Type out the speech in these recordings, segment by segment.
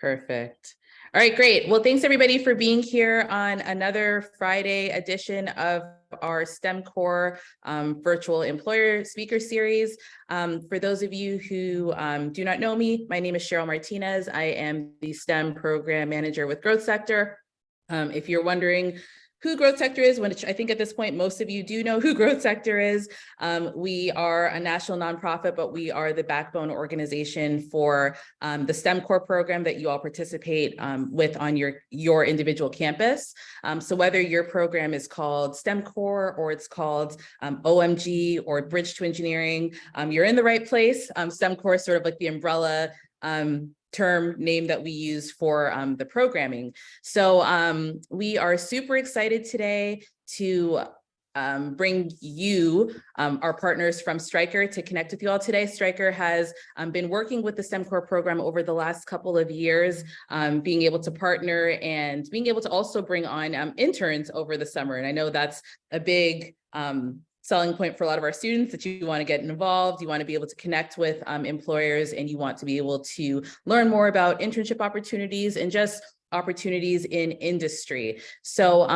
Perfect. All right, great. Well, thanks everybody for being here on another Friday edition of our STEM Core virtual employer speaker series. For those of you who do not know me, my name is Cheryl Martinez. I am the STEM program manager with Growth Sector. If you're wondering who Growth Sector is, which I think at this point, most of you do know who Growth Sector is. We are a national nonprofit, but we are the backbone organization for the STEM Core program that you all participate with on your individual campus. So whether your program is called STEM Core or it's called OMG or Bridge to Engineering, you're in the right place. STEM Core is sort of like the umbrella term name that we use for the programming. So we are super excited today to bring you, our partners from Stryker, to connect with you all today. Stryker has been working with the STEM Core program over the last couple of years, being able to partner and being able to also bring on interns over the summer. And I know that's a big selling point for a lot of our students, that you want to get involved, you want to be able to connect with employers, and you want to be able to learn more about internship opportunities and just opportunities in industry. So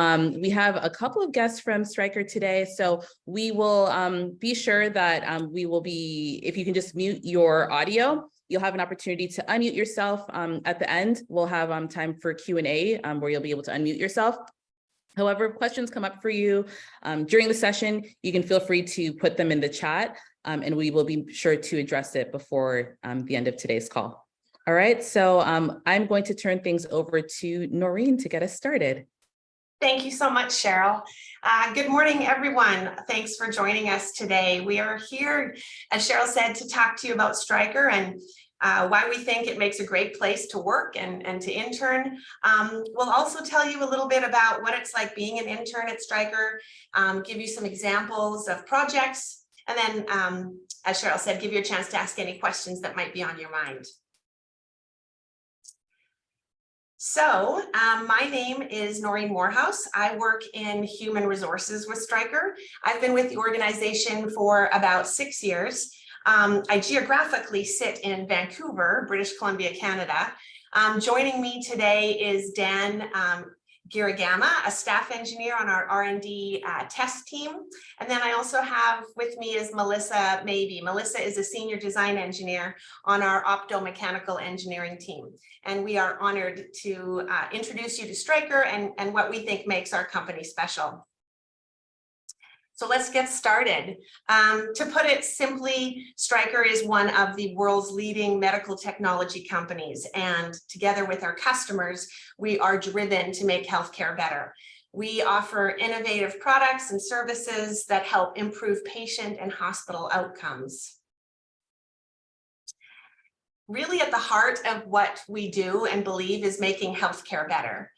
we have a couple of guests from Stryker today. So we will be sure that we will be, if you can just mute your audio, you'll have an opportunity to unmute yourself at the end. We'll have time for Q&A where you'll be able to unmute yourself. However, if questions come up for you during the session, you can feel free to put them in the chat, and we will be sure to address it before the end of today's call. All right, so I'm going to turn things over to Noreen to get us started. Thank you so much, Cheryl. Good morning, everyone. Thanks for joining us today. We are here, as Cheryl said, to talk to you about Stryker and why we think it makes a great place to work and to intern. We'll also tell you a little bit about what it's like being an intern at Stryker, give you some examples of projects, and then, as Cheryl said, give you a chance to ask any questions that might be on your mind. So my name is Noreen Morehouse. I work in human resources with Stryker. I've been with the organization for about 6 years. I geographically sit in Vancouver, British Columbia, Canada. Joining me today is Dan Girigama, a staff engineer on our R&D test team. And then I also have with me is Melissa Mabey. Melissa is a senior design engineer on our optomechanical engineering team. And we are honored to introduce you to Stryker and what we think makes our company special. So let's get started. To put it simply, Stryker is one of the world's leading medical technology companies, and together with our customers, we are driven to make healthcare better. We offer innovative products and services that help improve patient and hospital outcomes. Really at the heart of what we do and believe is making healthcare better.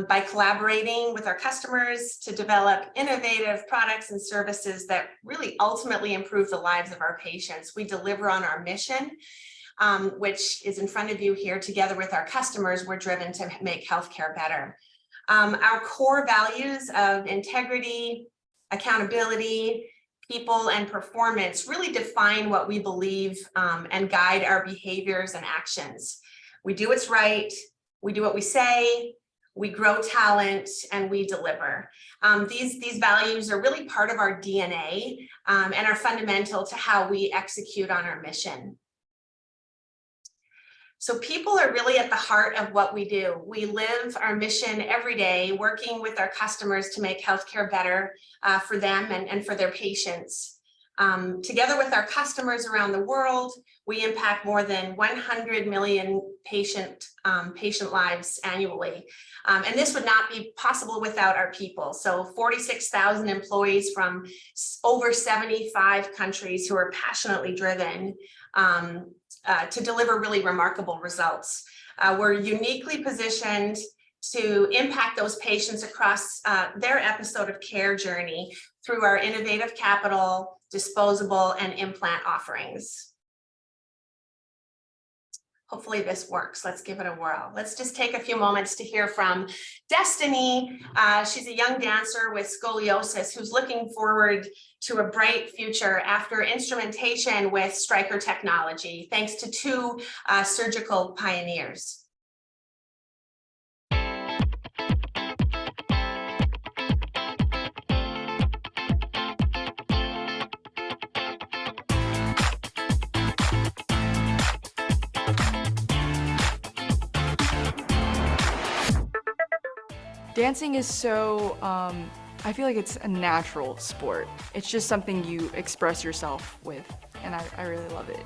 By collaborating with our customers to develop innovative products and services that really ultimately improve the lives of our patients. We deliver on our mission, which is in front of you here. Together with our customers, we're driven to make healthcare better. Our core values of integrity, accountability, people, and performance really define what we believe and guide our behaviors and actions. We do what's right, we do what we say, we grow talent, and we deliver. These values are really part of our DNA and are fundamental to how we execute on our mission. So people are really at the heart of what we do. We live our mission every day, working with our customers to make healthcare better for them and for their patients. Together with our customers around the world, we impact more than 100 million patient lives annually. And this would not be possible without our people. So 46,000 employees from over 75 countries who are passionately driven to deliver really remarkable results. We're uniquely positioned to impact those patients across their episode of care journey through our innovative capital, disposable, and implant offerings. Hopefully this works. Let's give it a whirl. Let's just take a few moments to hear from Destiny. She's a young dancer with scoliosis who's looking forward to a bright future after instrumentation with Stryker technology, thanks to two surgical pioneers. Dancing is so, I feel like it's a natural sport. It's just something you express yourself with, and I really love it.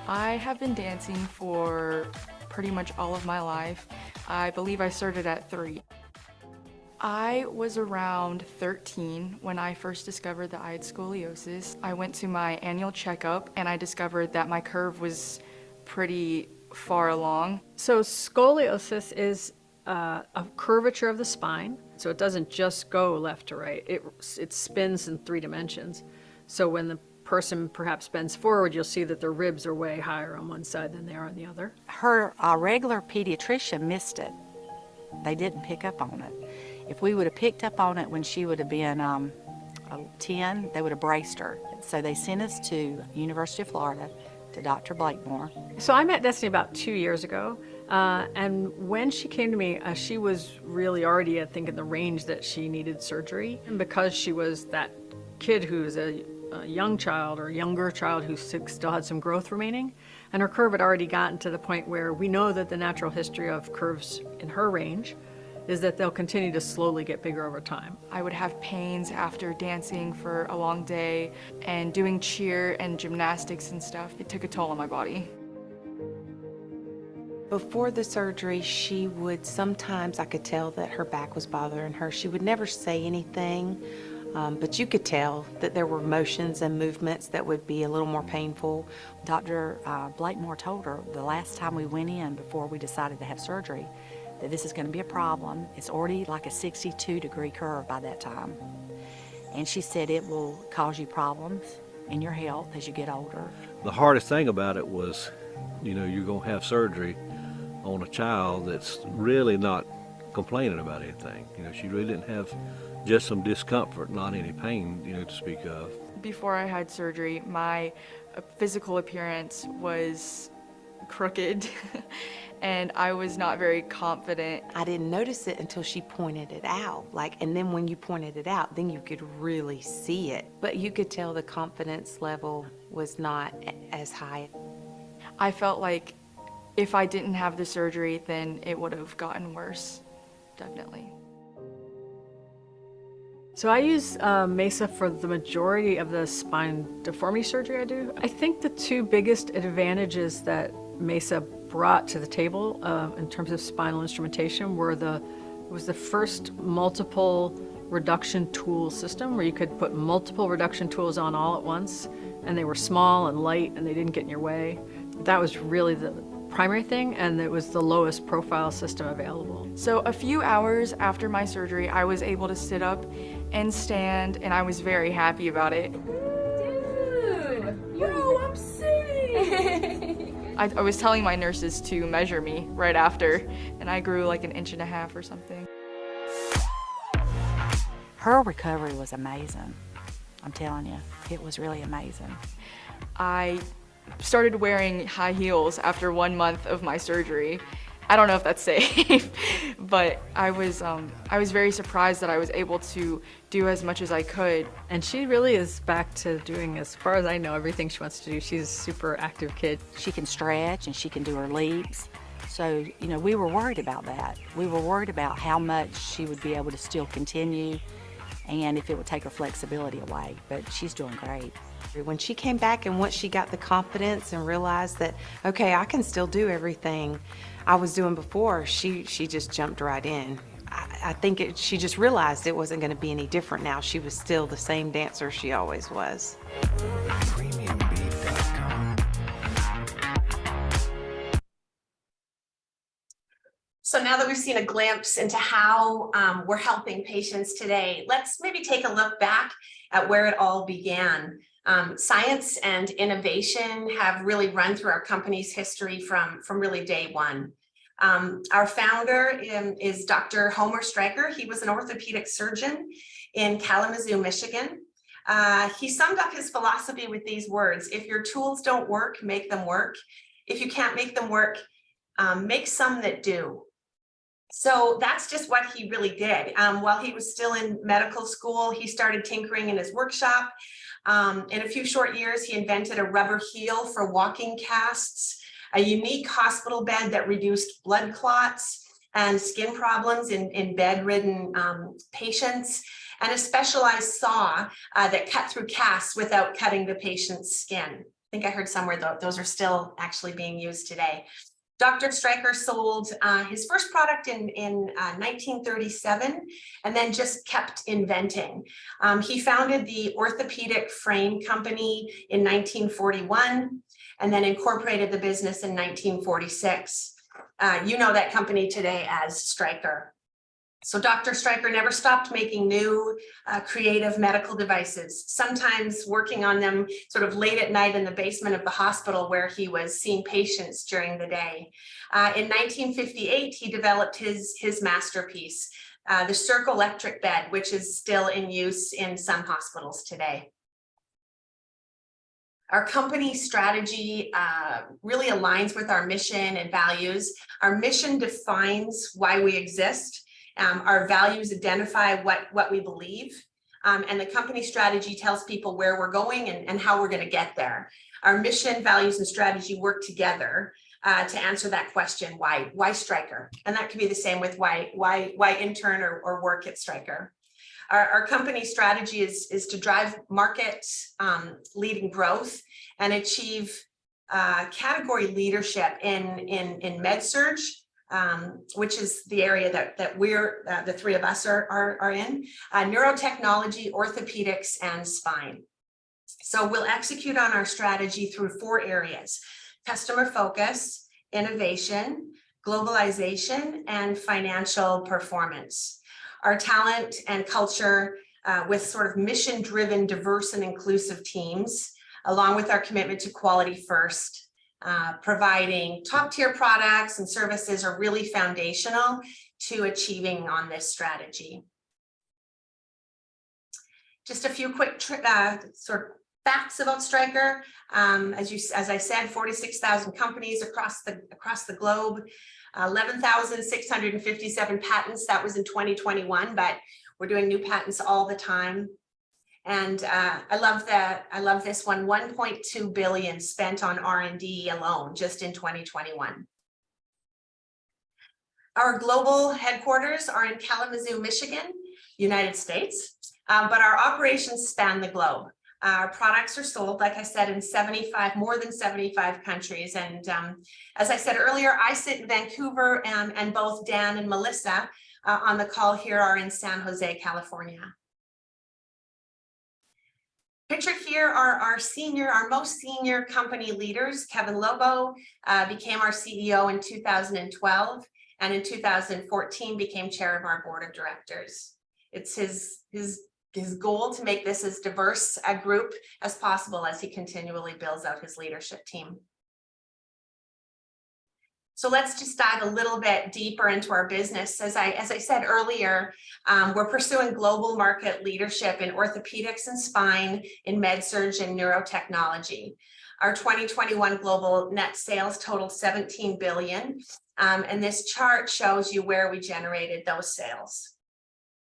I have been dancing for pretty much all of my life. I believe I started at 3. I was around 13 when I first discovered that I had scoliosis. I went to my annual checkup and I discovered that my curve was pretty far along. So scoliosis is a curvature of the spine. So it doesn't just go left to right. It spins in 3 dimensions. So when the person perhaps bends forward, you'll see that their ribs are way higher on one side than they are on the other. Her regular pediatrician missed it. They didn't pick up on it. If we would have picked up on it when she would have been 10, they would have braced her. So they sent us to University of Florida to Dr. Blakemore. So I met Destiny about 2 years ago, and when she came to me, she was really already, I think, in the range that she needed surgery. And because she was that kid who's a young child or younger child who still had some growth remaining, and her curve had already gotten to the point where we know that the natural history of curves in her range is that they'll continue to slowly get bigger over time. I would have pains after dancing for a long day and doing cheer and gymnastics and stuff. It took a toll on my body. Before the surgery, she would sometimes, I could tell that her back was bothering her. She would never say anything, but you could tell that there were motions and movements that would be a little more painful. Dr. Blakemore told her the last time we went in before we decided to have surgery that this is going to be a problem. It's already like a 62-degree curve by that time. And she said it will cause you problems in your health as you get older. The hardest thing about it was, you know, you're going to have surgery on a child that's really not complaining about anything. You know, she really didn't have just some discomfort, not any pain, you know, to speak of. Before I had surgery, my physical appearance was crooked and I was not very confident. I didn't notice it until she pointed it out. And then when you pointed it out, then you could really see it. But you could tell the confidence level was not as high. I felt like if I didn't have the surgery, then it would have gotten worse, definitely. So I use MESA for the majority of the spine deformity surgery I do. I think the 2 biggest advantages that MESA brought to the table in terms of spinal instrumentation was the first multiple reduction tool system where you could put multiple reduction tools on all at once, and they were small and light and they didn't get in your way. That was really the primary thing, and it was the lowest profile system available. So a few hours after my surgery, I was able to sit up and stand, and I was very happy about it. Dude, yo, I'm sitting. I was telling my nurses to measure me right after, and I grew like 1.5 inches or something. Her recovery was amazing. I'm telling you, it was really amazing. I started wearing high heels after 1 month of my surgery. I don't know if that's safe, but I was very surprised that I was able to do as much as I could. And she really is back to doing, as far as I know, everything she wants to do. She's a super active kid. She can stretch and she can do her leaps. So, you know, we were worried about that. We were worried about how much she would be able to still continue and if it would take her flexibility away, but she's doing great. When she came back and once she got the confidence and realized that, okay, I can still do everything I was doing before, she just jumped right in. I think she just realized it wasn't going to be any different now. She was still the same dancer she always was. PremiumBeat.com. So now that we've seen a glimpse into how we're helping patients today, let's maybe take a look back at where it all began. Science and innovation have really run through our company's history from really day one. Our founder is Dr. Homer Stryker. He was an orthopedic surgeon in Kalamazoo, Michigan. He summed up his philosophy with these words: if your tools don't work, make them work. If you can't make them work, make some that do. So that's just what he really did. While he was still in medical school, he started tinkering in his workshop. In a few short years, he invented a rubber heel for walking casts, a unique hospital bed that reduced blood clots, and skin problems in bedridden patients, and a specialized saw that cut through casts without cutting the patient's skin. I think I heard somewhere though, those are still actually being used today. Dr. Stryker sold his first product in 1937 and then just kept inventing. He founded the orthopedic frame company in 1941 and then incorporated the business in 1946. You know that company today as Stryker. So Dr. Stryker never stopped making new creative medical devices, sometimes working on them sort of late at night in the basement of the hospital where he was seeing patients during the day. In 1958, he developed his masterpiece, the Circle electric bed, which is still in use in some hospitals today. Our company strategy really aligns with our mission and values. Our mission defines why we exist. Our values identify what we believe, and the company strategy tells people where we're going and how we're going to get there. Our mission, values, and strategy work together to answer that question, why Stryker? And that can be the same with why intern or work at Stryker. Our company strategy is to drive market leading growth and achieve category leadership in med-surg, which is the area that we're, the three of us are in, neurotechnology, orthopedics, and spine. So we'll execute on our strategy through 4 areas: customer focus, innovation, globalization, and financial performance. Our talent and culture with sort of mission-driven, diverse, and inclusive teams, along with our commitment to quality first, providing top-tier products and services are really foundational to achieving on this strategy. Just a few quick sort of facts about Stryker. As I said, 46,000 companies across the globe, 11,657 patents. That was in 2021, but we're doing new patents all the time. And I love this one, 1.2 billion spent on R&D alone just in 2021. Our global headquarters are in Kalamazoo, Michigan, United States, but our operations span the globe. Our products are sold, like I said, in more than 75 countries. And as I said earlier, I sit in Vancouver, and both Dan and Melissa on the call here are in San Jose, California. Pictured here are our most senior company leaders. Kevin Lobo became our CEO in 2012, and in 2014 became chair of our board of directors. It's his goal to make this as diverse a group as possible as he continually builds out his leadership team. So let's just dive a little bit deeper into our business. As I said earlier, we're pursuing global market leadership in orthopedics and spine, in med-surg and neurotechnology. Our 2021 global net sales totaled $17 billion, and this chart shows you where we generated those sales.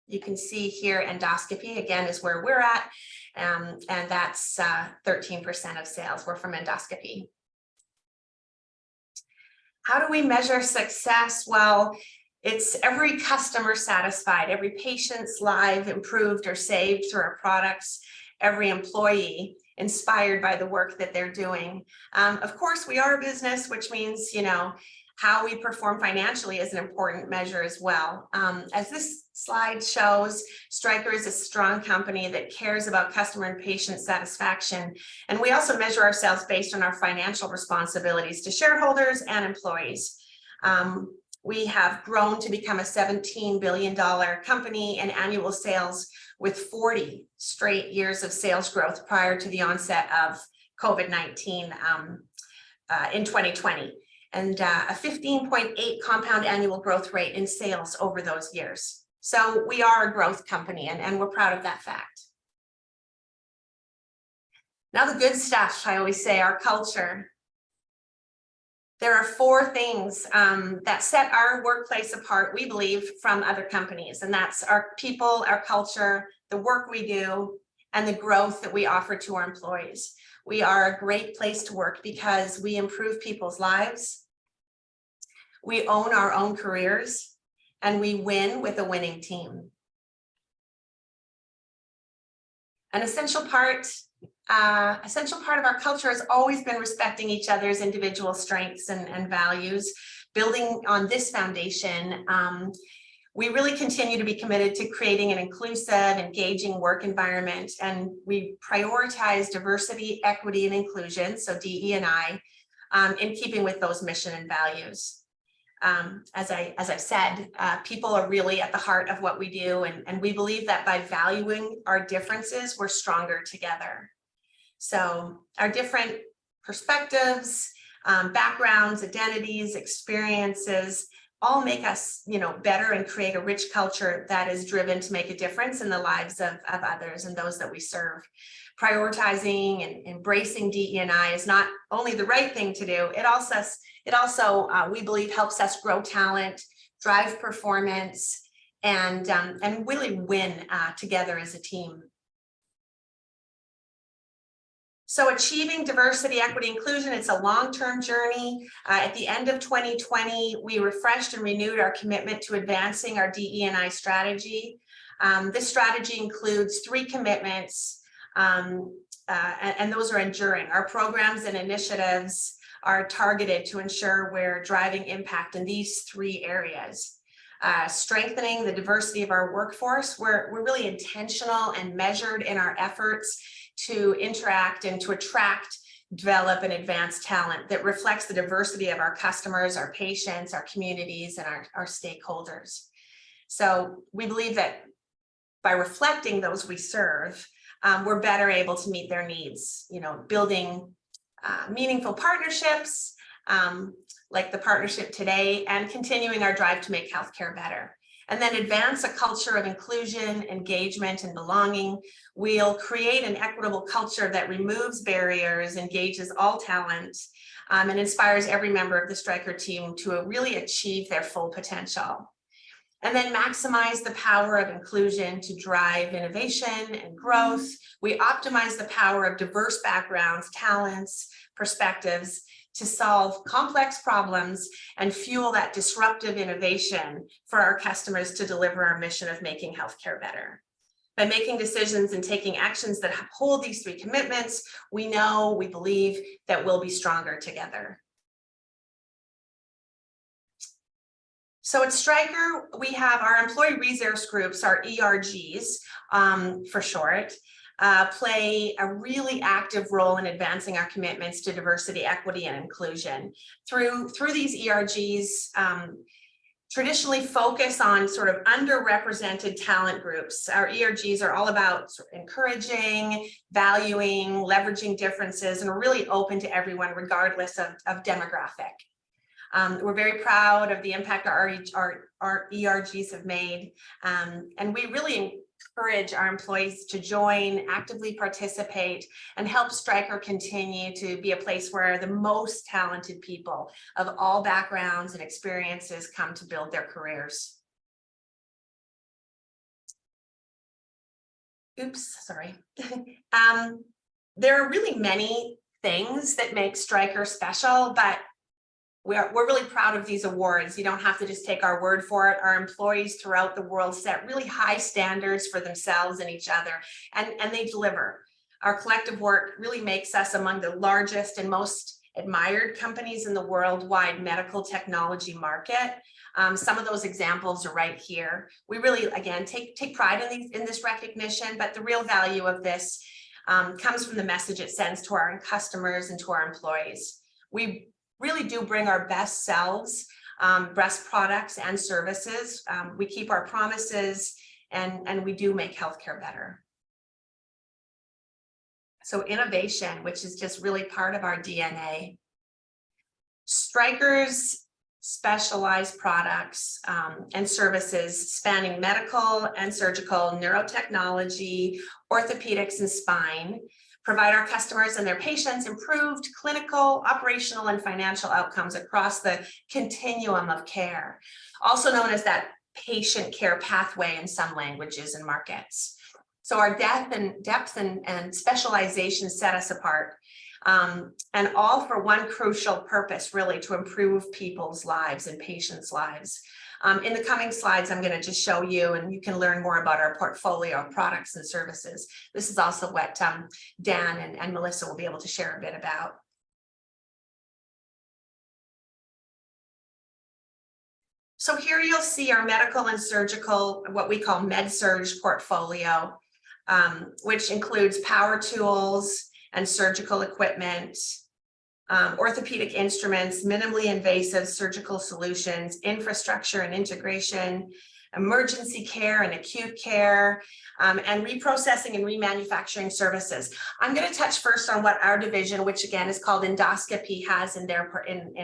You can see here endoscopy, again, is where we're at, and that's 13% of sales were from endoscopy. How do we measure success? Well, it's every customer satisfied, every patient's life improved or saved through our products, every employee inspired by the work that they're doing. Of course, we are a business, which means, how we perform financially is an important measure as well. As this slide shows, Stryker is a strong company that cares about customer and patient satisfaction. And we also measure ourselves based on our financial responsibilities to shareholders and employees. We have grown to become a $17 billion company in annual sales with 40 straight years of sales growth prior to the onset of COVID-19 in 2020. And a 15.8 compound annual growth rate in sales over those years. So we are a growth company, and we're proud of that fact. Now the good stuff, I always say, our culture. There are 4 things that set our workplace apart, we believe, from other companies, and that's our people, our culture, the work we do, and the growth that we offer to our employees. We are a great place to work because we improve people's lives. We own our own careers. and we win with a winning team. An essential part of our culture has always been respecting each other's individual strengths and values. Building on this foundation, we really continue to be committed to creating an inclusive, engaging work environment, and we prioritize diversity, equity, and inclusion, so DE&I, in keeping with those mission and values. As I've said, people are really at the heart of what we do, and we believe that by valuing our differences, we're stronger together. So our different perspectives, backgrounds, identities, experiences, all make us, better and create a rich culture that is driven to make a difference in the lives of others and those that we serve. Prioritizing and embracing DE&I is not only the right thing to do, it also we believe helps us grow talent, drive performance, and really win together as a team. So achieving diversity, equity, inclusion, it's a long-term journey. At the end of 2020, we refreshed and renewed our commitment to advancing our DE&I strategy. This strategy includes 3 commitments, and those are enduring. Our programs and initiatives are targeted to ensure we're driving impact in these 3 areas. Strengthening the diversity of our workforce. We're really intentional and measured in our efforts to interact and to attract, develop, and advance talent that reflects the diversity of our customers, our patients, our communities, and our stakeholders. So we believe that by reflecting those we serve, we're better able to meet their needs, building meaningful partnerships, like the partnership today, and continuing our drive to make healthcare better. And then advance a culture of inclusion, engagement, and belonging. We'll create an equitable culture that removes barriers, engages all talent, and inspires every member of the Stryker team to really achieve their full potential. And then maximize the power of inclusion to drive innovation and growth. We optimize the power of diverse backgrounds, talents, perspectives, to solve complex problems and fuel that disruptive innovation for our customers to deliver our mission of making healthcare better. By making decisions and taking actions that uphold these 3 commitments, we believe that we'll be stronger together. So at Stryker, we have our employee resource groups, our ERGs for short, play a really active role in advancing our commitments to diversity, equity, and inclusion. Through these ERGs, traditionally focus on sort of underrepresented talent groups. Our ERGs are all about encouraging, valuing, leveraging differences, and are really open to everyone regardless of demographic. We're very proud of the impact our ERGs have made, and we really encourage our employees to join, actively participate, and help Stryker continue to be a place where the most talented people of all backgrounds and experiences come to build their careers. Oops, sorry. There are really many things that make Stryker special, but we're really proud of these awards. You don't have to just take our word for it. Our employees throughout the world set really high standards for themselves and each other, and they deliver. Our collective work really makes us among the largest and most admired companies in the worldwide medical technology market. Some of those examples are right here. We really, again, take pride in this recognition, but the real value of this comes from the message it sends to our customers and to our employees. We really do bring our best selves, best products and services. We keep our promises, and we do make healthcare better. So innovation, which is just really part of our DNA. Stryker's specialized products and services spanning medical and surgical, neurotechnology, orthopedics, and spine provide our customers and their patients improved clinical, operational, and financial outcomes across the continuum of care, also known as that patient care pathway in some languages and markets. So our depth and specialization set us apart. and all for one crucial purpose, really, to improve people's lives and patients' lives. In the coming slides, I'm going to just show you, and you can learn more about our portfolio of products and services. This is also what Dan and Melissa will be able to share a bit about. So here you'll see our medical and surgical, what we call med-surg portfolio, which includes power tools and surgical equipment, orthopedic instruments, minimally invasive surgical solutions, infrastructure and integration, emergency care and acute care, and reprocessing and remanufacturing services. I'm going to touch first on what our division, which again is called endoscopy, has in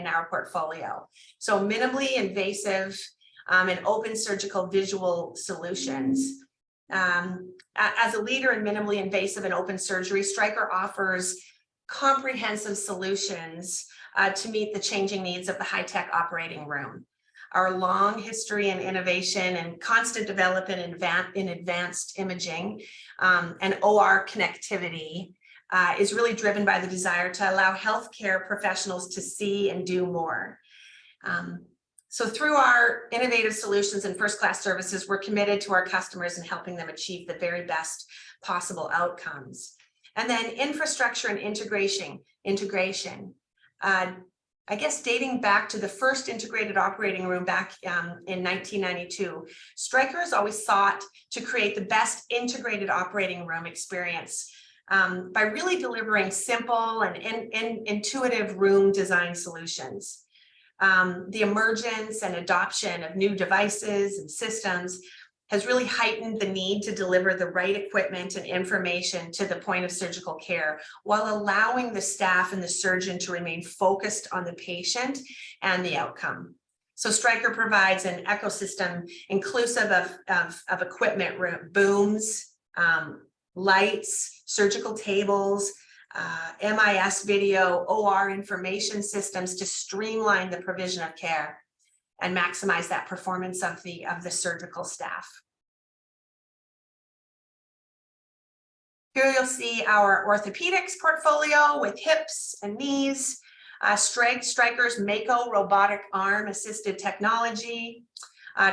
our portfolio. So minimally invasive and open surgical visual solutions. As a leader in minimally invasive and open surgery, Stryker offers comprehensive solutions to meet the changing needs of the high-tech operating room. Our long history and innovation and constant development in advanced imaging and OR connectivity is really driven by the desire to allow healthcare professionals to see and do more. So through our innovative solutions and first-class services, we're committed to our customers and helping them achieve the very best possible outcomes. And then infrastructure and integration. I guess dating back to the first integrated operating room back in 1992, Stryker has always sought to create the best integrated operating room experience by really delivering simple and intuitive room design solutions. The emergence and adoption of new devices and systems has really heightened the need to deliver the right equipment and information to the point of surgical care, while allowing the staff and the surgeon to remain focused on the patient and the outcome. So Stryker provides an ecosystem inclusive of equipment, booms, lights, surgical tables, MIS video, OR information systems to streamline the provision of care and maximize that performance of the surgical staff. Here you'll see our orthopedics portfolio with hips and knees, Stryker's Mako robotic arm assisted technology,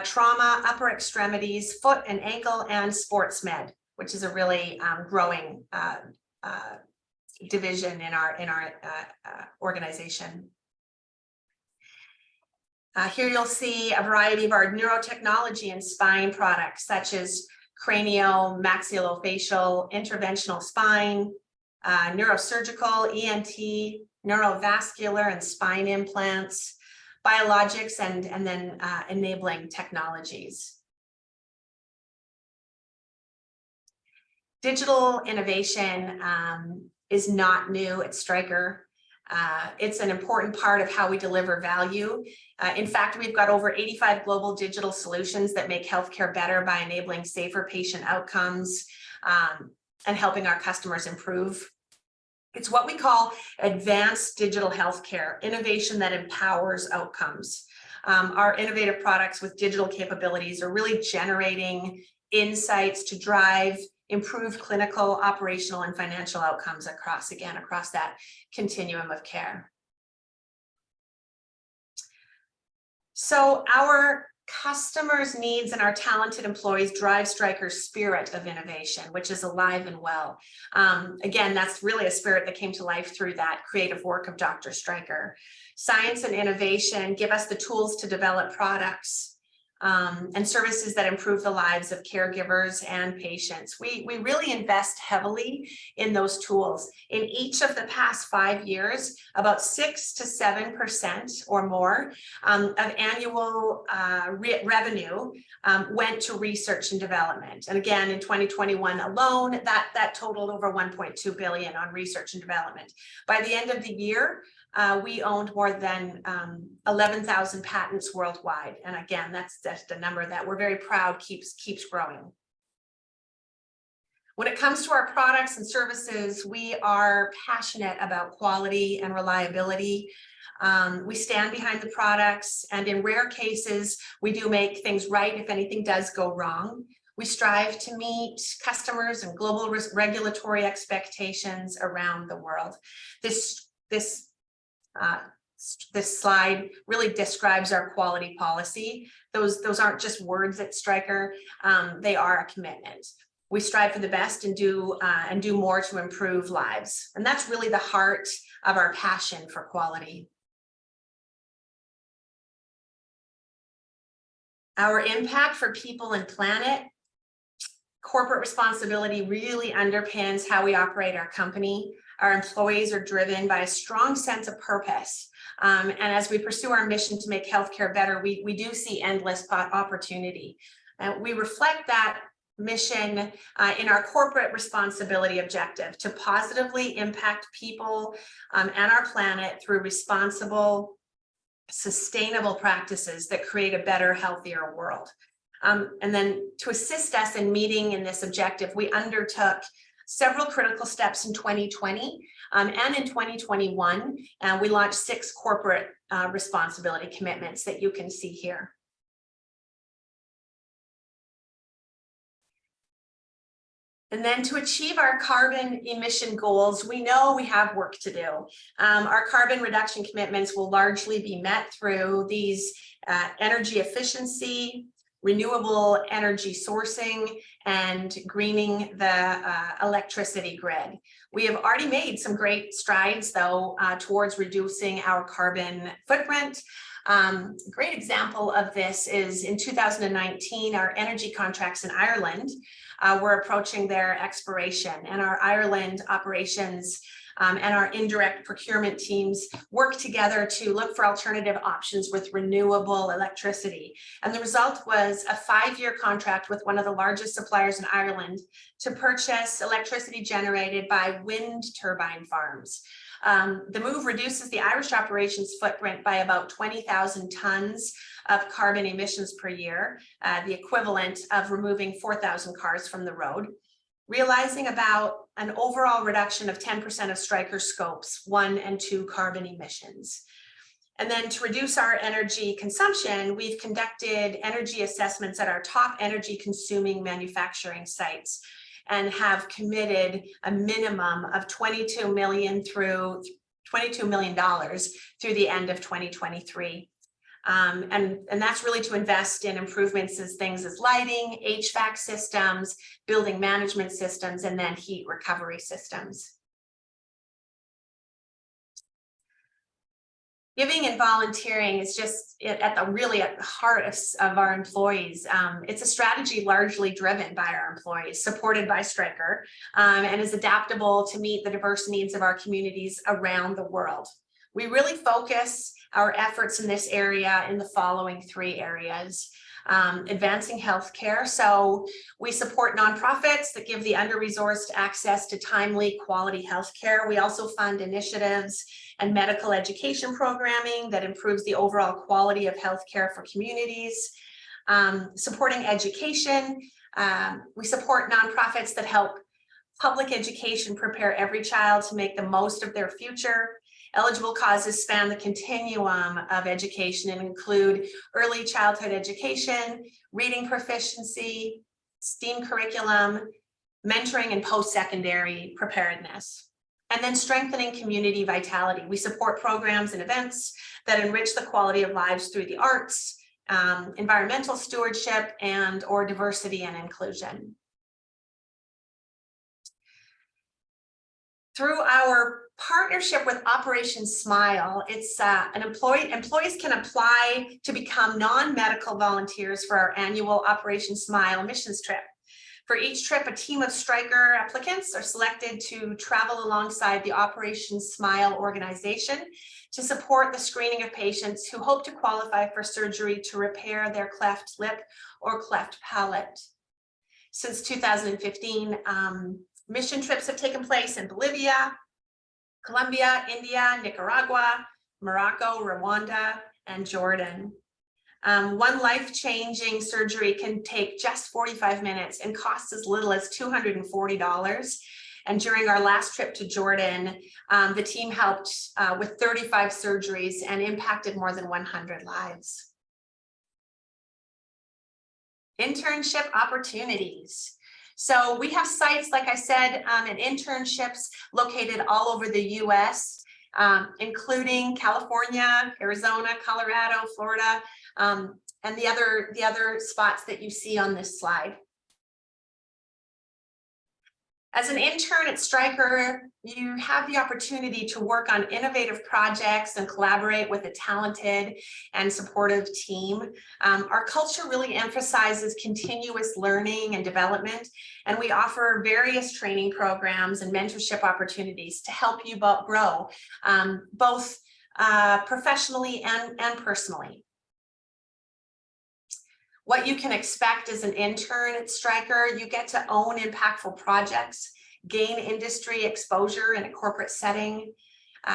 trauma, upper extremities, foot and ankle, and sports med, which is a really growing division in our organization. Here you'll see a variety of our neurotechnology and spine products, such as cranial, maxillofacial, interventional spine, neurosurgical, ENT, neurovascular and spine implants, biologics, and then enabling technologies. Digital innovation is not new at Stryker. It's an important part of how we deliver value. In fact, we've got over 85 global digital solutions that make healthcare better by enabling safer patient outcomes and helping our customers improve. It's what we call advanced digital healthcare, innovation that empowers outcomes. Our innovative products with digital capabilities are really generating insights to drive improved clinical, operational, and financial outcomes across that continuum of care. So our customers' needs and our talented employees drive Stryker's spirit of innovation, which is alive and well. Again, that's really a spirit that came to life through that creative work of Dr. Stryker. Science and innovation give us the tools to develop products and services that improve the lives of caregivers and patients. We really invest heavily in those tools. In each of the past 5 years, about 6 to 7% or more of annual revenue went to research and development. And again, in 2021 alone, that totaled over 1.2 billion on research and development. By the end of the year, we owned more than 11,000 patents worldwide. And again, that's a number that we're very proud keeps growing. When it comes to our products and services, we are passionate about quality and reliability. We stand behind the products, and in rare cases, we do make things right if anything does go wrong. We strive to meet customers and global regulatory expectations around the world. This slide really describes our quality policy. Those aren't just words at Stryker, they are a commitment. We strive for the best and do more to improve lives. And that's really the heart of our passion for quality. Our impact for people and planet. Corporate responsibility really underpins how we operate our company. Our employees are driven by a strong sense of purpose. And as we pursue our mission to make healthcare better, we do see endless opportunity. We reflect that mission in our corporate responsibility objective to positively impact people and our planet through responsible, sustainable practices that create a better, healthier world. And then to assist us in meeting in this objective, we undertook several critical steps in 2020 and in 2021, and we launched 6 corporate responsibility commitments that you can see here. And then to achieve our carbon emission goals, we know we have work to do. Our carbon reduction commitments will largely be met through these energy efficiency, renewable energy sourcing, and greening the electricity grid. We have already made some great strides, though, towards reducing our carbon footprint. A great example of this is in 2019, our energy contracts in Ireland were approaching their expiration, and our Ireland operations and our indirect procurement teams work together to look for alternative options with renewable electricity. And the result was a 5-year contract with one of the largest suppliers in Ireland to purchase electricity generated by wind turbine farms. The move reduces the Irish operations footprint by about 20,000 tons of carbon emissions per year, the equivalent of removing 4,000 cars from the road, realizing about an overall reduction of 10% of Stryker scopes 1 and 2 carbon emissions. And then to reduce our energy consumption, we've conducted energy assessments at our top energy consuming manufacturing sites and have committed a minimum of $22 million through the end of 2023. And that's really to invest in improvements as things as lighting, HVAC systems, building management systems, and then heat recovery systems. Giving and volunteering is just at the heart of our employees. It's a strategy largely driven by our employees, supported by Stryker, and is adaptable to meet the diverse needs of our communities around the world. We really focus our efforts in this area in the following 3 areas. Advancing healthcare. So we support nonprofits that give the under-resourced access to timely, quality healthcare. We also fund initiatives and medical education programming that improves the overall quality of healthcare for communities. Supporting education. We support nonprofits that help public education prepare every child to make the most of their future. Eligible causes span the continuum of education and include early childhood education, reading proficiency, STEAM curriculum, mentoring, and post-secondary preparedness. And then strengthening community vitality. We support programs and events that enrich the quality of lives through the arts, environmental stewardship, and/or diversity and inclusion. Through our partnership with Operation Smile, it's employees can apply to become non-medical volunteers for our annual Operation Smile missions trip. For each trip, a team of Stryker applicants are selected to travel alongside the Operation Smile organization to support the screening of patients who hope to qualify for surgery to repair their cleft lip or cleft palate. Since 2015, mission trips have taken place in Bolivia, Colombia, India, Nicaragua, Morocco, Rwanda, and Jordan. One life-changing surgery can take just 45 minutes and costs as little as $240. And during our last trip to Jordan, the team helped with 35 surgeries and impacted more than 100 lives. internship opportunities. So we have sites, like I said, and internships located all over the US, including California, Arizona, Colorado, Florida, and the other spots that you see on this slide. As an intern at Stryker, you have the opportunity to work on innovative projects and collaborate with a talented and supportive team. Our culture really emphasizes continuous learning and development, and we offer various training programs and mentorship opportunities to help you grow, both professionally and personally. What you can expect as an intern at Stryker: you get to own impactful projects, gain industry exposure in a corporate setting,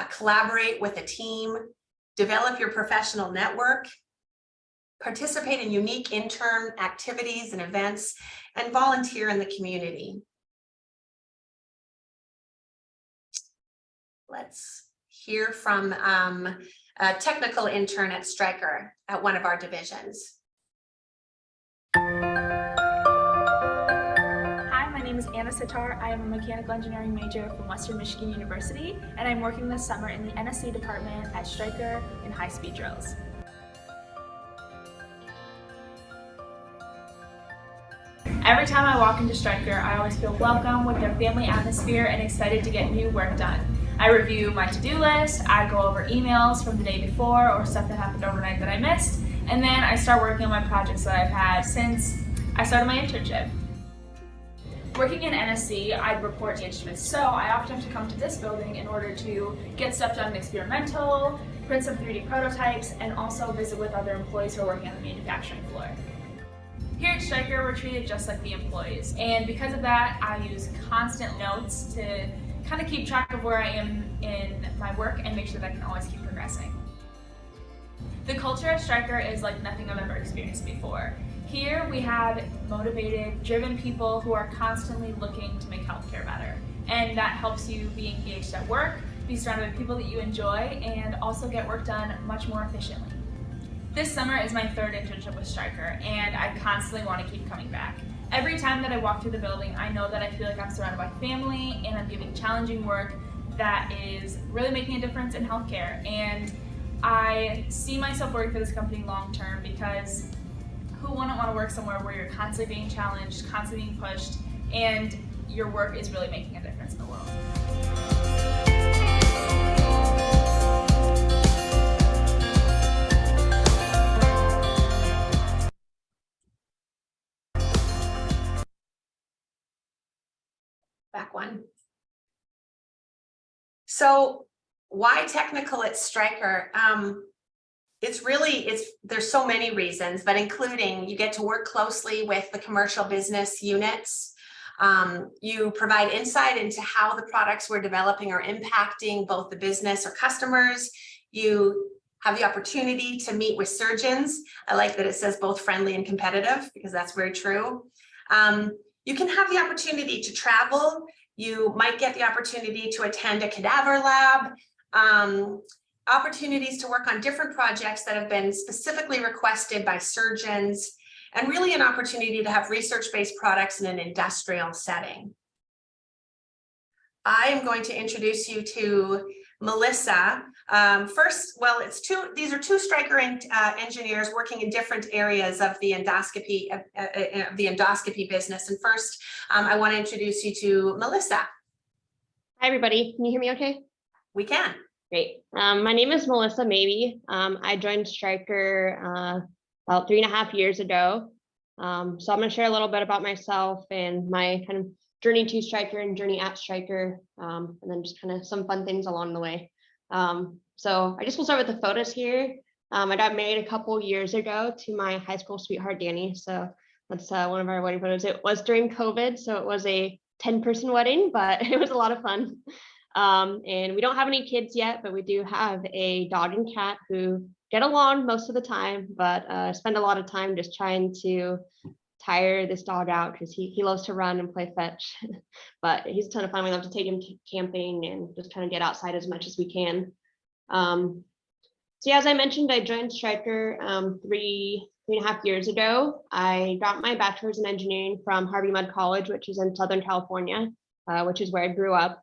collaborate with a team, develop your professional network, participate in unique intern activities and events, and volunteer in the community. Let's hear from a technical intern at Stryker at one of our divisions. Hi, my name is Anna Sitar. I am a mechanical engineering major from Western Michigan University, and I'm working this summer in the NSC department at Stryker in high-speed drills. Every time I walk into Stryker, I always feel welcome with their family atmosphere and excited to get new work done. I review my to-do list, I go over emails from the day before or stuff that happened overnight that I missed, and then I start working on my projects that I've had since I started my internship. Working in NSC, I report to instruments, so I often have to come to this building in order to get stuff done in experimental, print some 3D prototypes, and also visit with other employees who are working on the manufacturing floor. Here at Stryker, we're treated just like the employees, and because of that, I use constant notes to kind of keep track of where I am in my work and make sure that I can always keep progressing. The culture at Stryker is like nothing I've ever experienced before. Here we have motivated, driven people who are constantly looking to make healthcare better. And that helps you be engaged at work, be surrounded by people that you enjoy, and also get work done much more efficiently. This summer is my third internship with Stryker, and I constantly want to keep coming back. Every time that I walk through the building, I know that I feel like I'm surrounded by family and I'm giving challenging work that is really making a difference in healthcare. And I see myself working for this company long term because who wouldn't want to work somewhere where you're constantly being challenged, constantly being pushed, and your work is really making a difference in the world. Back one. So why technical at Stryker? There's so many reasons, but including you get to work closely with the commercial business units. You provide insight into how the products we're developing are impacting both the business or customers. You have the opportunity to meet with surgeons. I like that it says both friendly and competitive because that's very true. You can have the opportunity to travel. You might get the opportunity to attend a cadaver lab, opportunities to work on different projects that have been specifically requested by surgeons, and really an opportunity to have research-based products in an industrial setting. I am going to introduce you to Melissa. First, well, these are two Stryker engineers working in different areas of the endoscopy business. And first, I want to introduce you to Melissa. Hi, everybody. Can you hear me okay? We can. Great. My name is Melissa Mabey. I joined Stryker about 3.5 years ago. So I'm going to share a little bit about myself and my kind of journey to Stryker and journey at Stryker, and then just kind of some fun things along the way. So I just will start with the photos here. I got married a couple years ago to my high school sweetheart, Danny. So that's one of our wedding photos. It was during COVID, so it was a 10-person wedding, but it was a lot of fun. And we don't have any kids yet, but we do have a dog and cat who get along most of the time, but spend a lot of time just trying to tire this dog out because he loves to run and play fetch. But he's a ton of fun. We love to take him camping and just kind of get outside as much as we can. So yeah, as I mentioned, I joined Stryker 3 3.5 years ago. I got my bachelor's in engineering from Harvey Mudd College, which is in Southern California, which is where I grew up.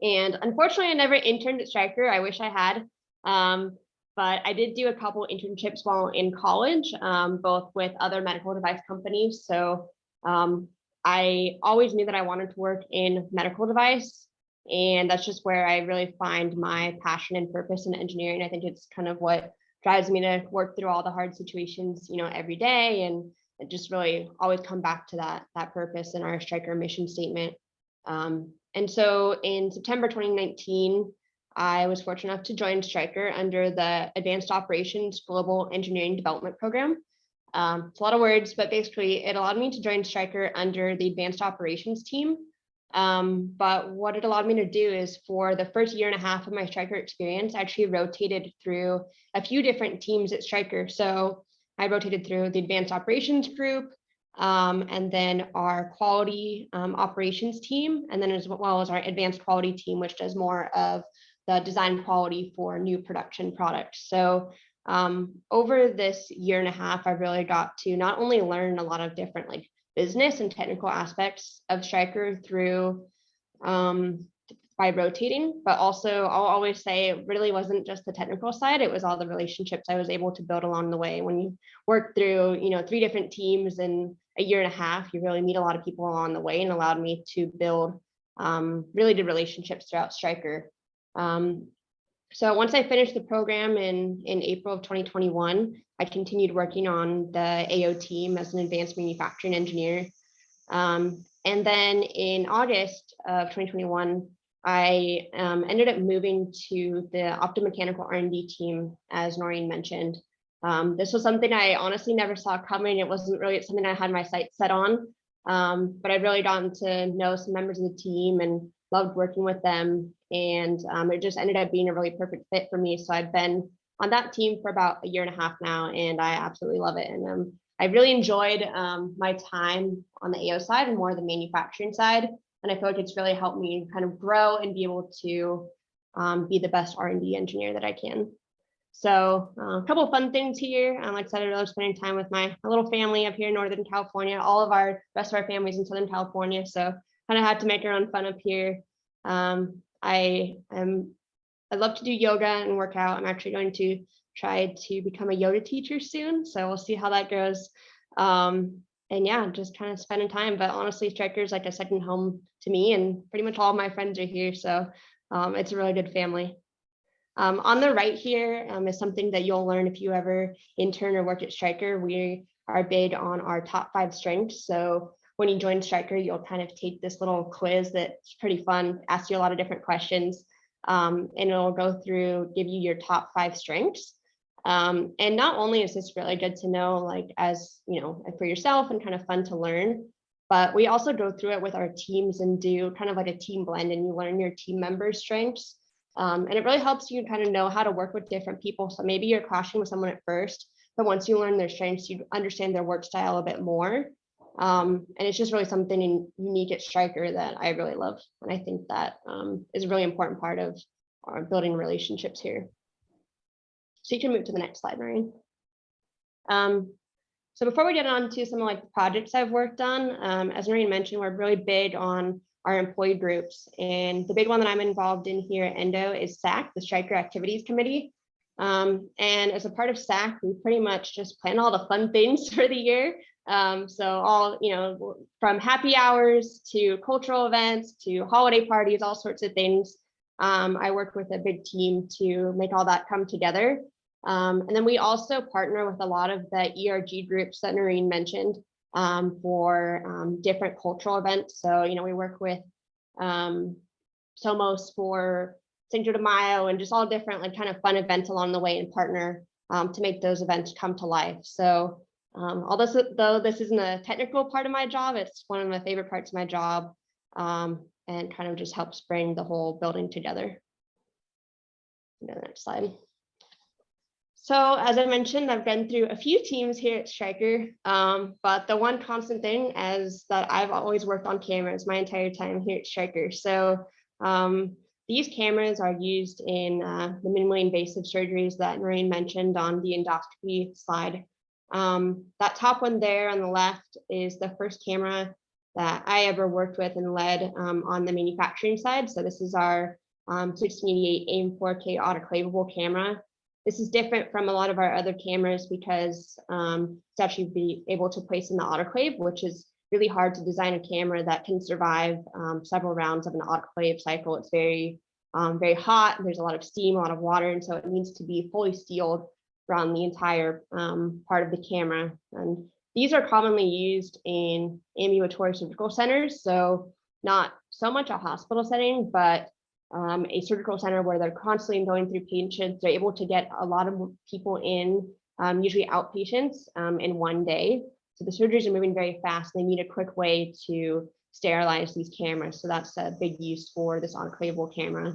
And unfortunately, I never interned at Stryker. I wish I had. But I did do a couple internships while in college, both with other medical device companies. So I always knew that I wanted to work in medical device. And that's just where I really find my passion and purpose in engineering. I think it's kind of what drives me to work through all the hard situations, every day. And it just really always come back to that purpose in our Stryker mission statement. And so in September 2019, I was fortunate enough to join Stryker under the Advanced Operations Global Engineering Development Program. It's a lot of words, but basically it allowed me to join Stryker under the Advanced Operations team. But what it allowed me to do is for the first 1.5 years of my Stryker experience, I actually rotated through a few different teams at Stryker. So I rotated through the Advanced Operations group, and then our quality operations team, and then as well as our advanced quality team, which does more of the design quality for new production products. So over this 1.5 years, I really got to not only learn a lot of different business and technical aspects of Stryker through by rotating, but also I'll always say it really wasn't just the technical side, it was all the relationships I was able to build along the way. When you work through 3 different teams in a 1.5 years, you really meet a lot of people along the way, and allowed me to build really good relationships throughout Stryker. So once I finished the program in April of 2021, I continued working on the AO team as an advanced manufacturing engineer. And then in August of 2021, I ended up moving to the optomechanical R&D team, as Noreen mentioned. This was something I honestly never saw coming. It wasn't really something I had my sights set on, but I've really gotten to know some members of the team and loved working with them. And it just ended up being a really perfect fit for me. So I've been on that team for about 1.5 years now, and I absolutely love it. And I really enjoyed my time on the AO side and more the manufacturing side. And I feel like it's really helped me kind of grow and be able to be the best R&D engineer that I can. So a couple of fun things here. Like I said, I love spending time with my little family up here in Northern California. All of our rest of our families in Southern California. So kind of had to make our own fun up here. I love to do yoga and work out. I'm actually going to try to become a yoga teacher soon. So we'll see how that goes. And yeah, just kind of spending time. But honestly, Stryker is like a second home to me, and pretty much all of my friends are here. So it's a really good family. On the right here is something that you'll learn if you ever intern or work at Stryker. We are big on our top 5 strengths. So when you join Stryker, you'll kind of take this little quiz that's pretty fun, asks you a lot of different questions, and it'll go through, give you your top 5 strengths. And not only is this really good to know, as for yourself and kind of fun to learn, but we also go through it with our teams and do kind of like a team blend, and you learn your team members' strengths. And it really helps you kind of know how to work with different people. So maybe you're clashing with someone at first, but once you learn their strengths, you understand their work style a bit more. And it's just really something unique at Stryker that I really love. And I think that is a really important part of our building relationships here. So you can move to the next slide, Noreen. So before we get on to some of the projects I've worked on, as Noreen mentioned, we're really big on our employee groups. And the big one that I'm involved in here at Endo is SAC, the Stryker Activities Committee. And as a part of SAC, we pretty much just plan all the fun things for the year. So all, from happy hours to cultural events to holiday parties, all sorts of things. I work with a big team to make all that come together. And then we also partner with a lot of the ERG groups that Noreen mentioned for different cultural events. So, we work with Somos for Cinco de Mayo and just all different kind of fun events along the way, and partner to make those events come to life. So although this isn't a technical part of my job, it's one of my favorite parts of my job, and kind of just helps bring the whole building together. Go to the next slide. So as I mentioned, I've been through a few teams here at Stryker, but the one constant thing is that I've always worked on cameras my entire time here at Stryker. So these cameras are used in the minimally invasive surgeries that Noreen mentioned on the endoscopy slide. That top one there on the left is the first camera that I ever worked with and led on the manufacturing side. So this is our 1688 AIM 4K autoclavable camera. This is different from a lot of our other cameras because it's actually be able to place in the autoclave, which is really hard to design a camera that can survive several rounds of an autoclave cycle. It's very hot. There's a lot of steam, a lot of water, and so it needs to be fully sealed around the entire part of the camera. And these are commonly used in ambulatory surgical centers, so not so much a hospital setting, but a surgical center where they're constantly going through patients. They're able to get a lot of people in, usually outpatients, in one day. So the surgeries are moving very fast. They need a quick way to sterilize these cameras. So that's a big use for this autoclavable camera.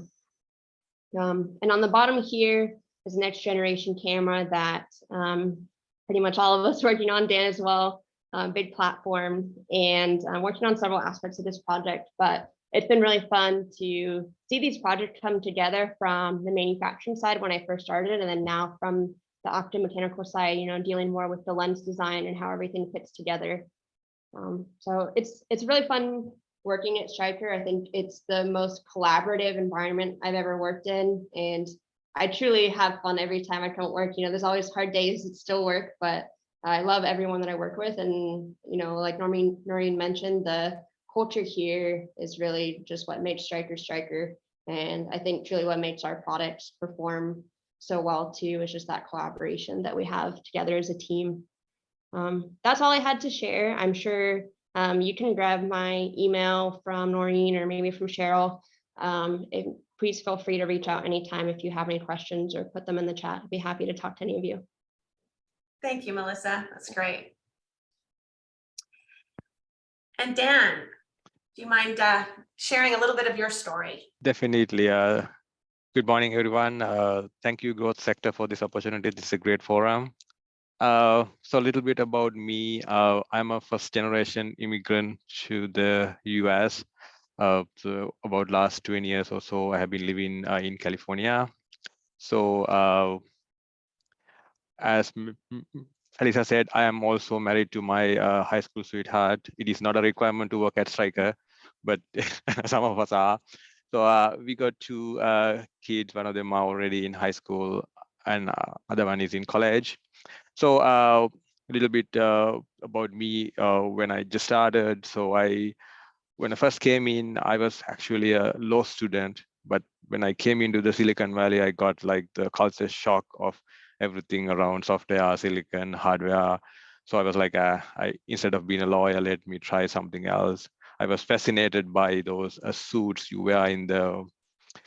And on the bottom here is a next generation camera that pretty much all of us working on, Dan as well, big platform, and I'm working on several aspects of this project, but it's been really fun to see these projects come together from the manufacturing side when I first started, and then now from the optomechanical side, you know, dealing more with the lens design and how everything fits together. So it's really fun working at Stryker. I think it's the most collaborative environment I've ever worked in, and I truly have fun every time I come to work. You know, there's always hard days, it's still work, but I love everyone that I work with. And, you know, like Noreen mentioned, the culture here is really just what makes Stryker Stryker. And I think truly what makes our products perform so well too is just that collaboration that we have together as a team. That's all I had to share. I'm sure you can grab my email from Noreen or maybe from Cheryl. Please feel free to reach out anytime if you have any questions or put them in the chat. I'd be happy to talk to any of you. Thank you, Melissa. That's great. And Dan, do you mind sharing a little bit of your story? Definitely. Good morning, everyone. Thank you, Growth Sector, for this opportunity. This is a great forum. So a little bit about me. I'm a first-generation immigrant to the US. So about last 20 years or so, I have been living in California. So as Alisa said, I am also married to my high school sweetheart. It is not a requirement to work at Stryker, but some of us are. So we got two kids. One of them are already in high school, and other one is in college. So a little bit about me when I just started. So when I first came in, I was actually a law student. But when I came into the Silicon Valley, I got like the culture shock of everything around software, silicon, hardware. So I was like, instead of being a lawyer, let me try something else. I was fascinated by those suits you wear in the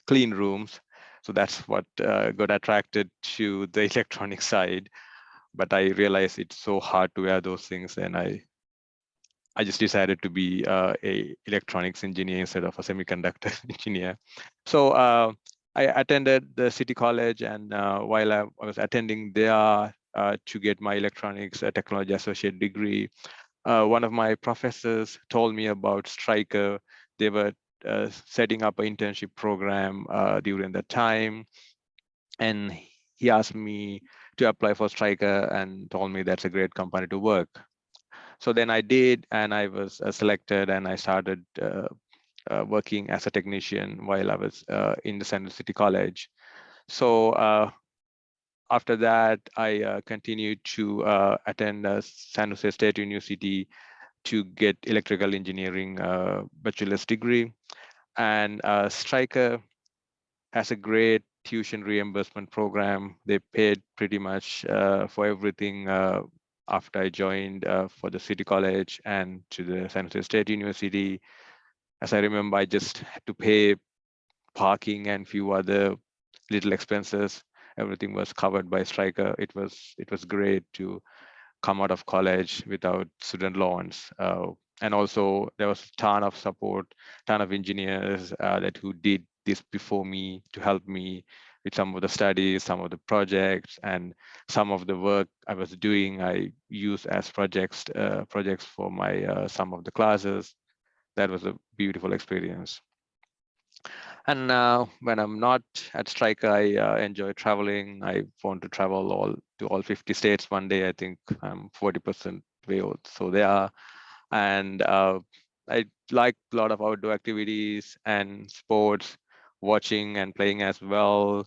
clean rooms. So that's what got attracted to the electronic side. But I realized it's so hard to wear those things, and I just decided to be a electronics engineer instead of a semiconductor engineer. So I attended the City College, and while I was attending there to get my electronics technology associate degree, one of my professors told me about Stryker. They were setting up an internship program during that time, and he asked me to apply for Stryker and told me that's a great company to work. So then I did, and I was selected, and I started working as a technician while I was in the San Jose City College. So after that, I continued to attend San Jose State University to get electrical engineering bachelor's degree. And Stryker has a great tuition reimbursement program. They paid pretty much for everything after I joined for the City College and to the San Jose State University. As I remember, I just had to pay parking and few other little expenses. Everything was covered by Stryker. It was great to come out of college without student loans. And also there was a ton of support, ton of engineers who did this before me to help me with some of the studies, some of the projects, and some of the work I was doing, I used as projects for my some of the classes. That was a beautiful experience. And when I'm not at Stryker, I enjoy traveling. I want to travel all 50 states one day. I think I'm 40% way out. So they are, and I like a lot of outdoor activities and sports, watching and playing as well.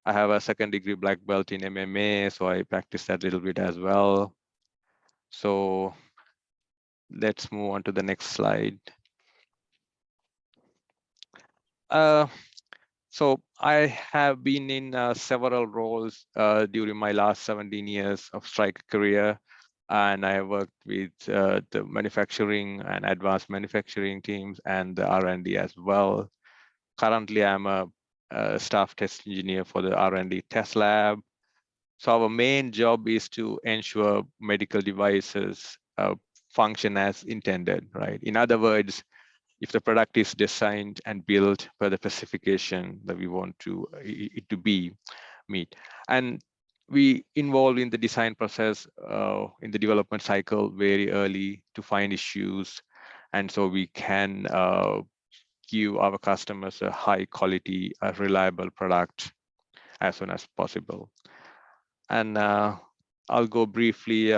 I have a second degree black belt in MMA, so I practice that a little bit as well. So let's move on to the next slide. Uh, So I have been in several roles during my last 17 years of Stryker career, and I worked with the manufacturing and advanced manufacturing teams and the R&D as well. Currently, I'm a staff test engineer for the R&D test lab. So our main job is to ensure medical devices function as intended, right? In other words, if the product is designed and built per the specification that we want it to be meet. And we involve in the design process in the development cycle very early to find issues. And so we can give our customers a high quality, reliable product as soon as possible. And I'll go briefly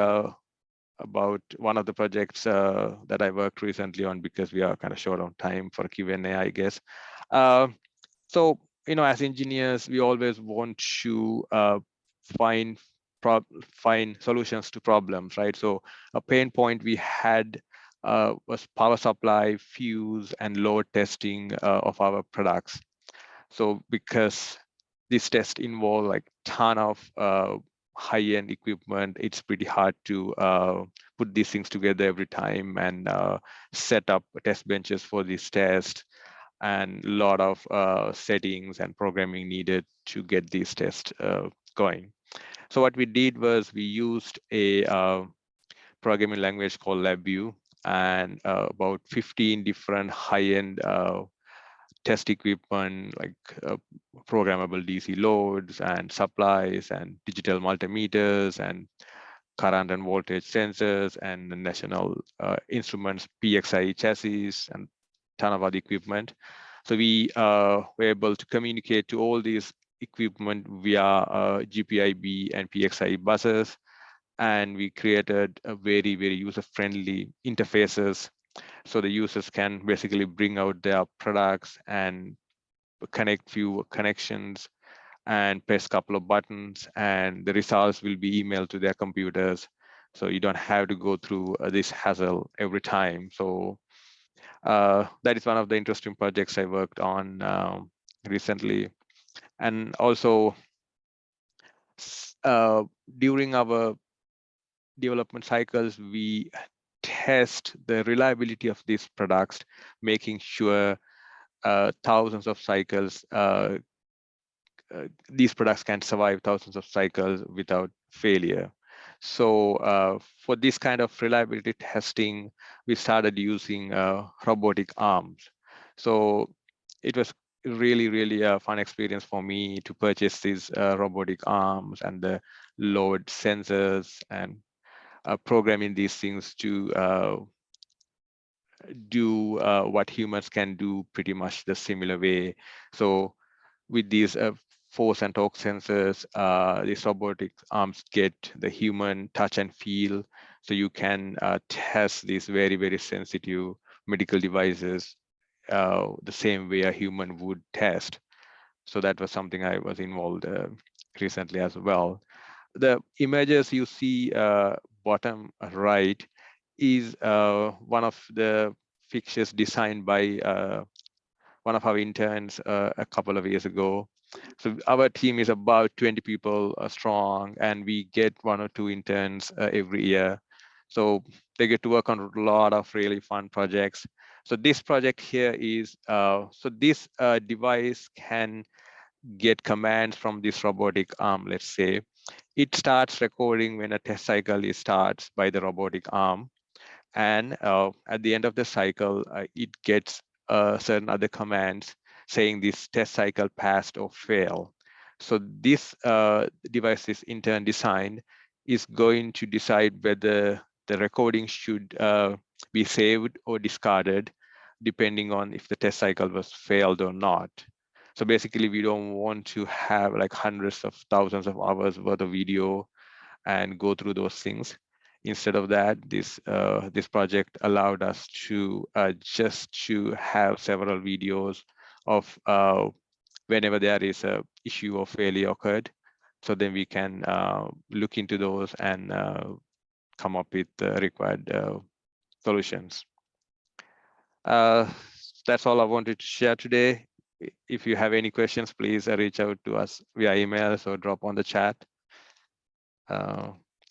about one of the projects that I worked recently on, because we are kind of short on time for Q&A, I guess. So, as engineers, we always want to find solutions to problems, right? So a pain point we had was power supply, fuse, and load testing of our products. So because this test involve like ton of high-end equipment, it's pretty hard to put these things together every time and set up test benches for this test, and a lot of settings and programming needed to get these tests going. So what we did was we used a programming language called LabVIEW, and about 15 different high-end test equipment like programmable DC loads and supplies and digital multimeters and current and voltage sensors and the national instruments, PXI chassis, and ton of other equipment. So we were able to communicate to all these equipment via GPIB and PXI buses, and we created a very, very user-friendly interfaces so the users can basically bring out their products and connect few connections and press a couple of buttons, and the results will be emailed to their computers. So you don't have to go through this hassle every time. So that is one of the interesting projects I worked on recently. And also during our development cycles, we test the reliability of these products, making sure thousands of cycles, these products can survive thousands of cycles without failure. So for this kind of reliability testing, we started using robotic arms. So it was really, really a fun experience for me to purchase these robotic arms and the load sensors and programming these things to do what humans can do pretty much the similar way. So with these force and torque sensors, these robotic arms get the human touch and feel. So you can test these very, very sensitive medical devices the same way a human would test. So that was something I was involved recently as well. The images you see bottom right is one of the fixtures designed by one of our interns a couple of years ago. So our team is about 20 people strong, and we get 1 or 2 interns every year. So they get to work on a lot of really fun projects. So this project here is, so this device can get commands from this robotic arm, let's say. It starts recording when a test cycle starts by the robotic arm. And at the end of the cycle, it gets certain other commands saying this test cycle passed or failed. So this device is in turn designed is going to decide whether the recording should be saved or discarded, depending on if the test cycle was failed or not. So basically, we don't want to have like hundreds of thousands of hours worth of video and go through those things. Instead of that, this project allowed us to just to have several videos of whenever there is a issue or failure occurred. So then we can look into those and come up with the required solutions. That's all I wanted to share today. If you have any questions, please reach out to us via emails or drop on the chat.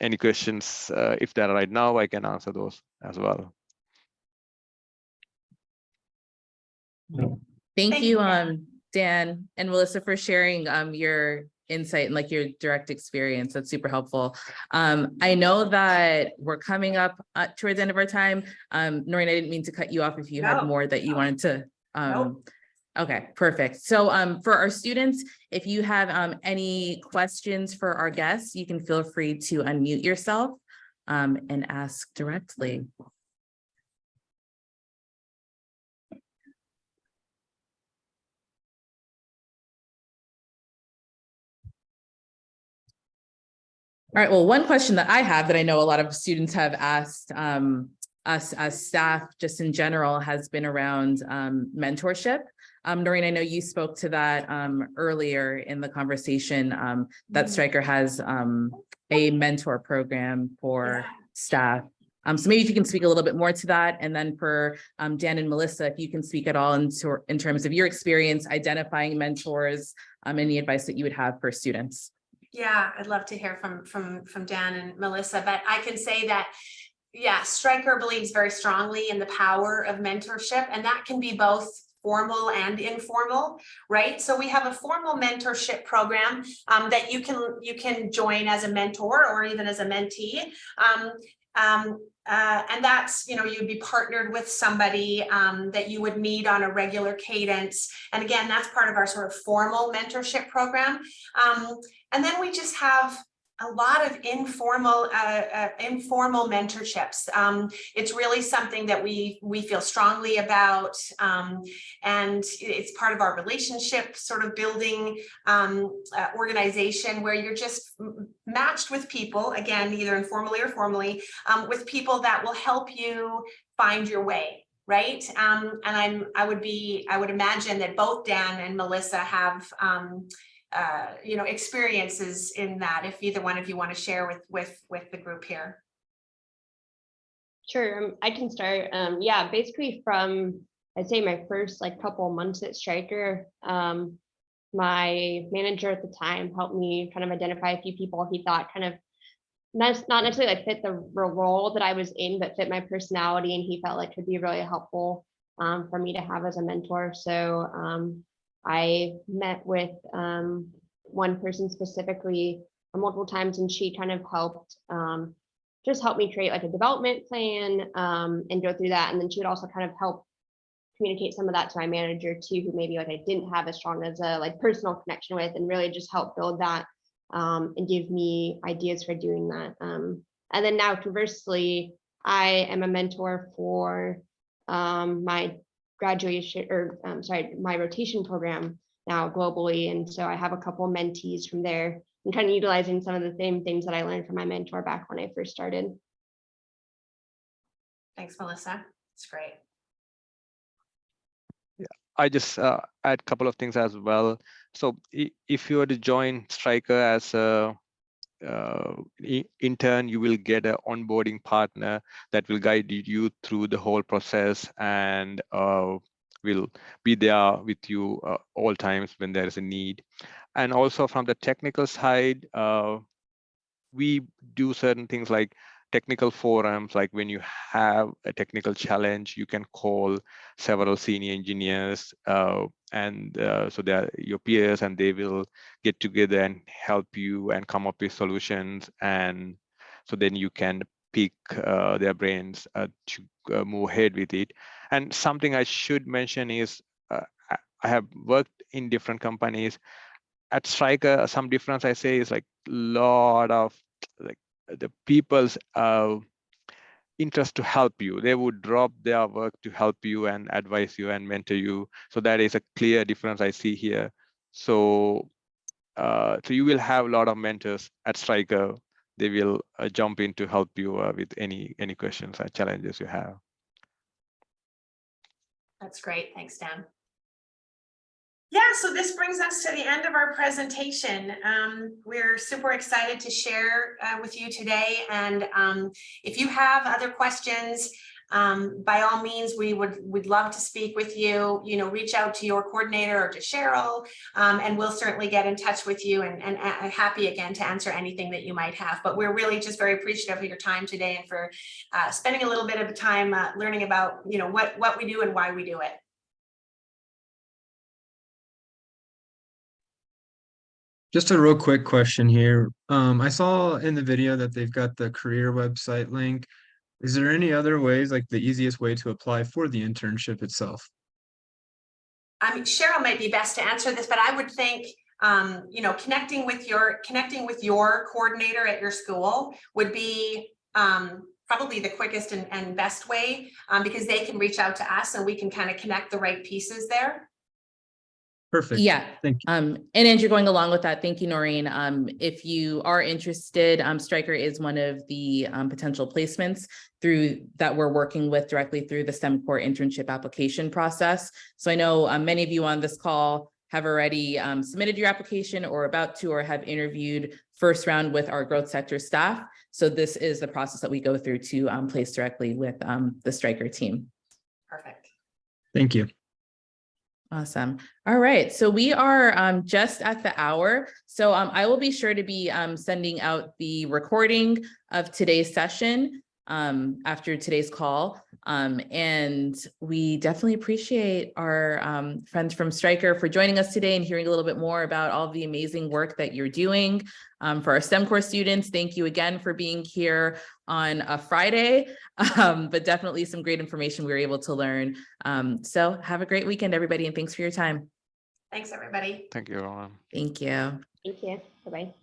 Any questions, if there are right now, I can answer those as well. Thank you, Dan and Melissa, for sharing your insight and like your direct experience. That's super helpful. I know that we're coming up towards the end of our time. Noreen, I didn't mean to cut you off if you had more that you wanted to. Okay, perfect. So for our students, if you have any questions for our guests, you can feel free to unmute yourself and ask directly. All right, well, one question that I have that I know a lot of students have asked us as staff just in general has been around mentorship. Noreen, I know you spoke to that earlier in the conversation that Stryker has a mentor program for staff. So maybe if you can speak a little bit more to that, and then for Dan and Melissa, if you can speak at all in terms of your experience identifying mentors, any advice that you would have for students. Yeah, I'd love to hear from Dan and Melissa, but I can say that, yeah, Stryker believes very strongly in the power of mentorship, and that can be both formal and informal, right? So we have a formal mentorship program that you can join as a mentor or even as a mentee. And that's, you know, you'd be partnered with somebody that you would meet on a regular cadence. And again, that's part of our sort of formal mentorship program. And then we just have a lot of informal mentorships. It's really something that we feel strongly about, and it's part of our relationship sort of building organization where you're just matched with people, again, either informally or formally, with people that will help you find your way. Right. And I would imagine that both Dan and Melissa have you know, experiences in that, if either one of you want to share with the group here. Sure, I can start. Yeah, basically from, I'd say my first like couple of months at Stryker, my manager at the time helped me kind of identify a few people he thought kind of not necessarily like fit the role that I was in, but fit my personality, and he felt like could be really helpful for me to have as a mentor. So I met with one person specifically multiple times, and she kind of helped just help me create like a development plan and go through that. And then she would also kind of help communicate some of that to my manager too, who maybe like I didn't have as strong as a like personal connection with, and really just help build that and give me ideas for doing that. And then now conversely, I am a mentor for my graduation or my rotation program now globally. And so I have a couple of mentees from there and kind of utilizing some of the same things that I learned from my mentor back when I first started. Thanks, Melissa. It's great. Yeah, I just add a couple of things as well. So if you were to join Stryker as a intern, you will get an onboarding partner that will guide you through the whole process and will be there with you all times when there is a need. And also from the technical side, we do certain things like technical forums, like when you have a technical challenge, you can call several senior engineers and so they're your peers, and they will get together and help you and come up with solutions. And so then you can pick their brains to move ahead with it. And something I should mention is I have worked in different companies. At Stryker, some difference I say is like a lot of like the people's interest to help you. They would drop their work to help you and advise you and mentor you. So that is a clear difference I see here. So, so you will have a lot of mentors at Stryker. They will jump in to help you with any questions or challenges you have. That's great. Thanks, Dan. Yeah, so this brings us to the end of our presentation. We're super excited to share with you today. And if you have other questions, by all means, we'd love to speak with you. You know, reach out to your coordinator or to Cheryl, and we'll certainly get in touch with you and happy again to answer anything that you might have. But we're really just very appreciative of your time today and for spending a little bit of time learning about, you know, what we do and why we do it. Just a real quick question here. I saw in the video that they've got the career website link. Is there any other ways, like the easiest way to apply for the internship itself? I mean, Cheryl might be best to answer this, but I would think, you know, connecting with your coordinator at your school would be probably the quickest and best way, because they can reach out to us and we can kind of connect the right pieces there. Perfect. Yeah. Thank you. And as you're going along with that, thank you, Noreen. If you are interested, Stryker is one of the potential placements through that we're working with directly through the STEM Core internship application process. So I know many of you on this call have already submitted your application or about to, or have interviewed first round with our growth sector staff. So this is the process that we go through to place directly with the Stryker team. Perfect. Thank you. Awesome. All right. So we are just at the hour. So I will be sure to be sending out the recording of today's session after today's call. And we definitely appreciate our friends from Stryker for joining us today and hearing a little bit more about all the amazing work that you're doing. For our STEM core students, thank you again for being here on a Friday, but definitely some great information we were able to learn. So have a great weekend, everybody, and thanks for your time. Thanks, everybody. Thank you, everyone. Thank you. Thank you. Bye-bye.